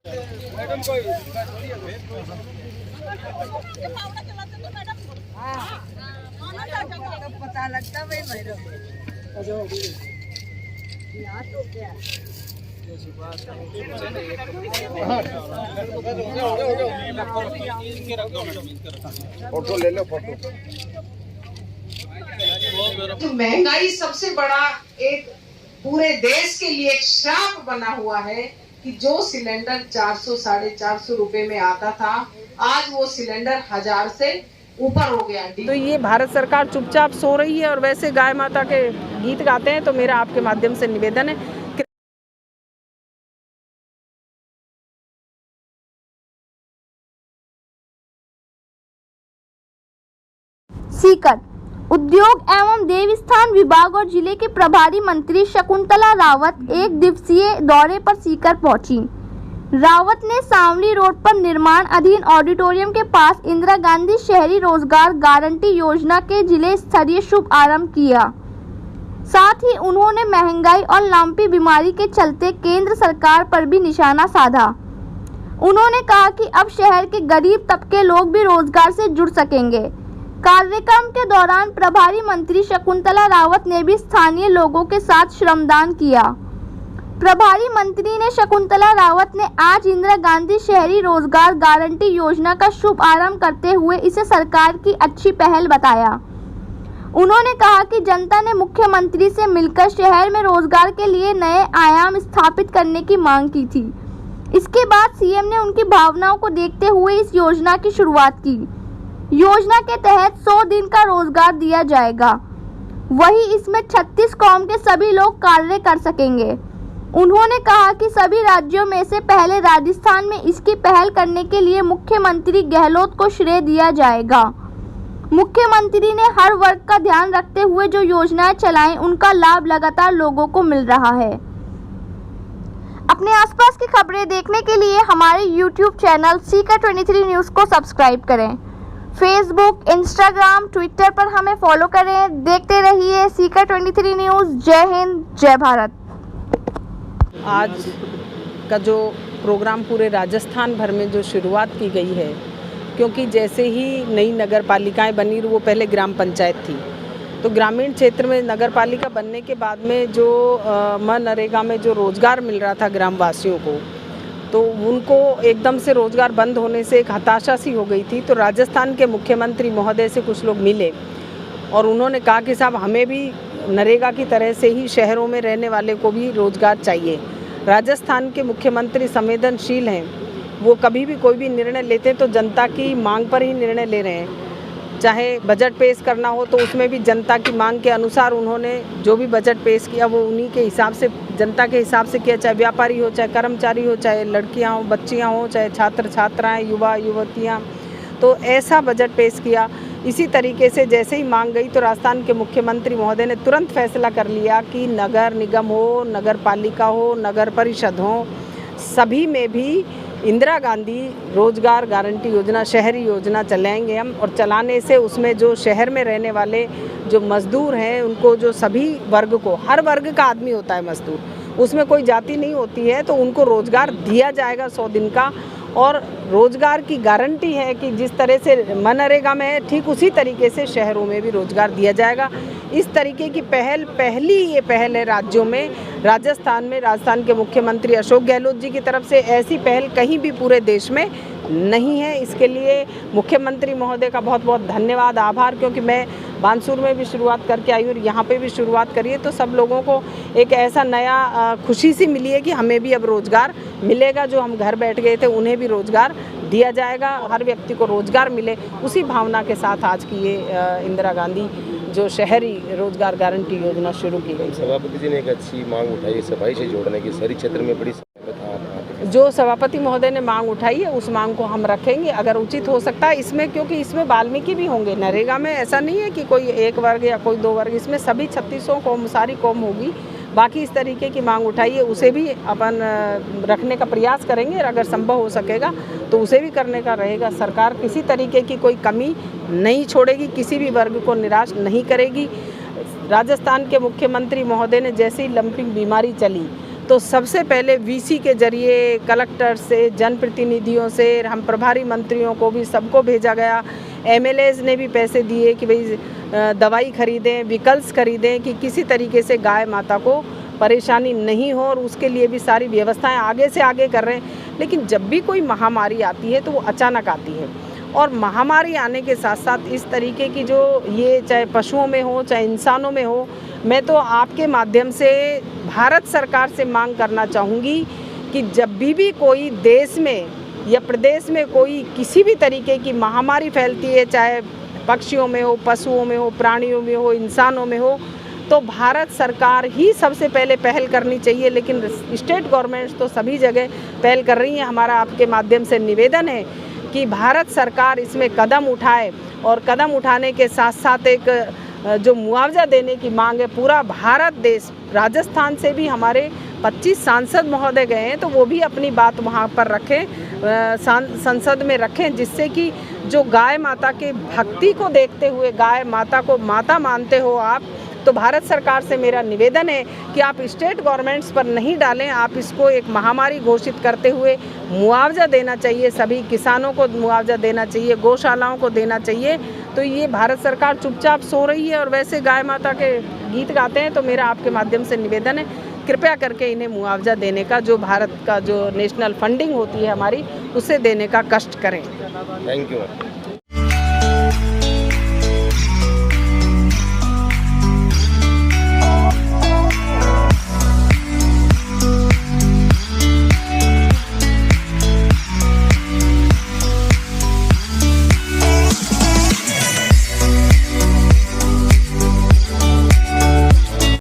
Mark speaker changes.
Speaker 1: पता लगता भाई मैडम यहाँ तो क्या
Speaker 2: फोटो ले लो फोटो।
Speaker 3: तो महंगाई सबसे बड़ा एक पूरे देश के लिए एक श्राप बना हुआ है कि जो सिलेंडर 400 450 रुपए में आता था, आज वो सिलेंडर 1000 से ऊपर हो गया।
Speaker 4: तो ये भारत सरकार चुपचाप सो रही है और वैसे गाय माता के गीत गाते हैं। तो मेरा आपके माध्यम से निवेदन है कि
Speaker 5: सीकर उद्योग एवं देवस्थान विभाग और जिले के प्रभारी मंत्री शकुंतला रावत एक दिवसीय दौरे पर सीकर पहुंची। रावत ने सांवली रोड पर निर्माण अधीन ऑडिटोरियम के पास इंदिरा गांधी शहरी रोजगार गारंटी योजना के जिले स्तरीय शुभ आरंभ किया। साथ ही उन्होंने महंगाई और लंपी बीमारी के चलते केंद्र सरकार पर भी निशाना साधा। उन्होंने कहा कि अब शहर के गरीब तबके लोग भी रोजगार से जुड़ सकेंगे। कार्यक्रम के दौरान प्रभारी मंत्री शकुंतला रावत ने भी स्थानीय लोगों के साथ श्रमदान किया। प्रभारी मंत्री ने शकुंतला रावत ने आज इंदिरा गांधी शहरी रोजगार गारंटी योजना का शुभ आरंभ करते हुए इसे सरकार की अच्छी पहल बताया। उन्होंने कहा कि जनता ने मुख्यमंत्री से मिलकर शहर में रोजगार के लिए नए आयाम स्थापित करने की मांग की थी। इसके बाद सीएम ने उनकी भावनाओं को देखते हुए इस योजना की शुरुआत की। योजना के तहत 100 दिन का रोजगार दिया जाएगा। वही इसमें 36 कौम के सभी लोग कार्य कर सकेंगे। उन्होंने कहा कि सभी राज्यों में से पहले राजस्थान में इसकी पहल करने के लिए मुख्यमंत्री गहलोत को श्रेय दिया जाएगा। मुख्यमंत्री ने हर वर्ग का ध्यान रखते हुए जो योजनाएं चलाई, उनका लाभ लगातार लोगों को मिल रहा है। अपने आसपास की खबरें देखने के लिए हमारे YouTube चैनल सीकर 23 न्यूज़ को सब्सक्राइब करें। फेसबुक, इंस्टाग्राम, ट्विटर पर हमें फॉलो करें। देखते रहिए सीकर 23 न्यूज़। जय हिंद, जय भारत।
Speaker 4: आज का जो प्रोग्राम पूरे राजस्थान भर में जो शुरुआत की गई है, क्योंकि जैसे ही नई नगर पालिकाएँ बनी, वो पहले ग्राम पंचायत थी, तो ग्रामीण क्षेत्र में नगर पालिका बनने के बाद में जो मनरेगा में जो रोज़गार मिल रहा था ग्रामवासियों को, तो उनको एकदम से रोज़गार बंद होने से एक हताशा सी हो गई थी। तो राजस्थान के मुख्यमंत्री महोदय से कुछ लोग मिले और उन्होंने कहा कि साहब हमें भी नरेगा की तरह से ही शहरों में रहने वाले को भी रोज़गार चाहिए। राजस्थान के मुख्यमंत्री संवेदनशील हैं, वो कभी भी कोई भी निर्णय लेते हैं तो जनता की मांग पर ही निर्णय ले रहे हैं। चाहे बजट पेश करना हो तो उसमें भी जनता की मांग के अनुसार उन्होंने जो भी बजट पेश किया वो उन्हीं के हिसाब से, जनता के हिसाब से किया। चाहे व्यापारी हो, चाहे कर्मचारी हो, चाहे लड़कियां हो, बच्चियां हो, चाहे छात्र छात्राएं, युवा युवतियां, तो ऐसा बजट पेश किया। इसी तरीके से जैसे ही मांग गई तो राजस्थान के मुख्यमंत्री महोदय ने तुरंत फैसला कर लिया कि नगर निगम हो, नगर पालिका हो, नगर परिषद हो, सभी में भी इंदिरा गांधी रोजगार गारंटी योजना, शहरी योजना चलाएंगे हम। और चलाने से उसमें जो शहर में रहने वाले जो मजदूर हैं, उनको जो सभी वर्ग को, हर वर्ग का आदमी होता है मजदूर, उसमें कोई जाति नहीं होती है, तो उनको रोजगार दिया जाएगा 100 दिन का। और रोजगार की गारंटी है कि जिस तरह से मनरेगा में है, ठीक उसी तरीके से शहरों में भी रोजगार दिया जाएगा। इस तरीके की पहली ये पहल है राज्यों में, राजस्थान में। राजस्थान के मुख्यमंत्री अशोक गहलोत जी की तरफ से ऐसी पहल कहीं भी पूरे देश में नहीं है। इसके लिए मुख्यमंत्री महोदय का बहुत बहुत धन्यवाद, आभार, क्योंकि मैं बानसूर में भी शुरुआत करके आई और यहाँ पे भी शुरुआत करी है, तो सब लोगों को एक ऐसा नया खुशी सी मिली है कि हमें भी अब रोज़गार मिलेगा। जो हम घर बैठ गए थे उन्हें भी रोज़गार दिया जाएगा, हर व्यक्ति को रोज़गार मिले, उसी भावना के साथ आज की ये इंदिरा गांधी जो शहरी रोजगार गारंटी योजना शुरू की गई।
Speaker 2: सभापति जी ने एक अच्छी मांग उठाई है सफाई से जोड़ने की, शहरी क्षेत्र में बड़ी
Speaker 4: जो सभापति महोदय ने मांग उठाई है उस मांग को हम रखेंगे अगर उचित हो सकता है इसमें, क्योंकि इसमें वाल्मीकि भी होंगे। नरेगा में ऐसा नहीं है कि कोई एक वर्ग या कोई 2 वर्ग, इसमें सभी 36 कौम, सारी कौम होगी। बाकी इस तरीके की मांग उठाई है, उसे भी अपन रखने का प्रयास करेंगे, अगर संभव हो सकेगा तो उसे भी करने का रहेगा। सरकार किसी तरीके की कोई कमी नहीं छोड़ेगी, किसी भी वर्ग को निराश नहीं करेगी। राजस्थान के मुख्यमंत्री महोदय ने जैसे ही लंपिंग बीमारी चली तो तो सबसे पहले वीसी के जरिए कलेक्टर से, जनप्रतिनिधियों से, हम प्रभारी मंत्रियों को भी सबको भेजा गया। एमएलएज ने भी पैसे दिए कि भाई दवाई खरीदें, विकल्प खरीदें कि किसी तरीके से गाय माता को परेशानी नहीं हो, और उसके लिए भी सारी व्यवस्थाएं आगे से आगे कर रहे हैं। लेकिन जब भी कोई महामारी आती है तो वो अचानक आती है, और महामारी आने के साथ साथ इस तरीके की जो ये चाहे पशुओं में हो चाहे इंसानों में हो, मैं तो आपके माध्यम से भारत सरकार से मांग करना चाहूँगी कि जब भी कोई देश में या प्रदेश में कोई किसी भी तरीके की महामारी फैलती है, चाहे पक्षियों में हो, पशुओं में हो, प्राणियों में हो, इंसानों में हो, तो भारत सरकार ही सबसे पहले पहल करनी चाहिए। लेकिन स्टेट गवर्नमेंट्स तो सभी जगह पहल कर रही हैं। हमारा आपके माध्यम से निवेदन है कि भारत सरकार इसमें कदम उठाए, और कदम उठाने के साथ साथ एक जो मुआवजा देने की मांग है, पूरा भारत देश, राजस्थान से भी हमारे 25 सांसद महोदय गए हैं, तो वो भी अपनी बात वहाँ पर रखें, संसद में रखें, जिससे कि जो गाय माता के भक्ति को देखते हुए, गाय माता को माता मानते हो आप, तो भारत सरकार से मेरा निवेदन है कि आप स्टेट गवर्नमेंट्स पर नहीं डालें, आप इसको एक महामारी घोषित करते हुए मुआवजा देना चाहिए, सभी किसानों को मुआवजा देना चाहिए, गौशालाओं को देना चाहिए। तो ये भारत सरकार चुपचाप सो रही है और वैसे गाय माता के गीत गाते हैं। तो मेरा आपके माध्यम से निवेदन है, कृपया करके इन्हें मुआवजा देने का, जो भारत का जो नेशनल फंडिंग होती है हमारी, उसे देने का कष्ट करें।
Speaker 2: Thank you.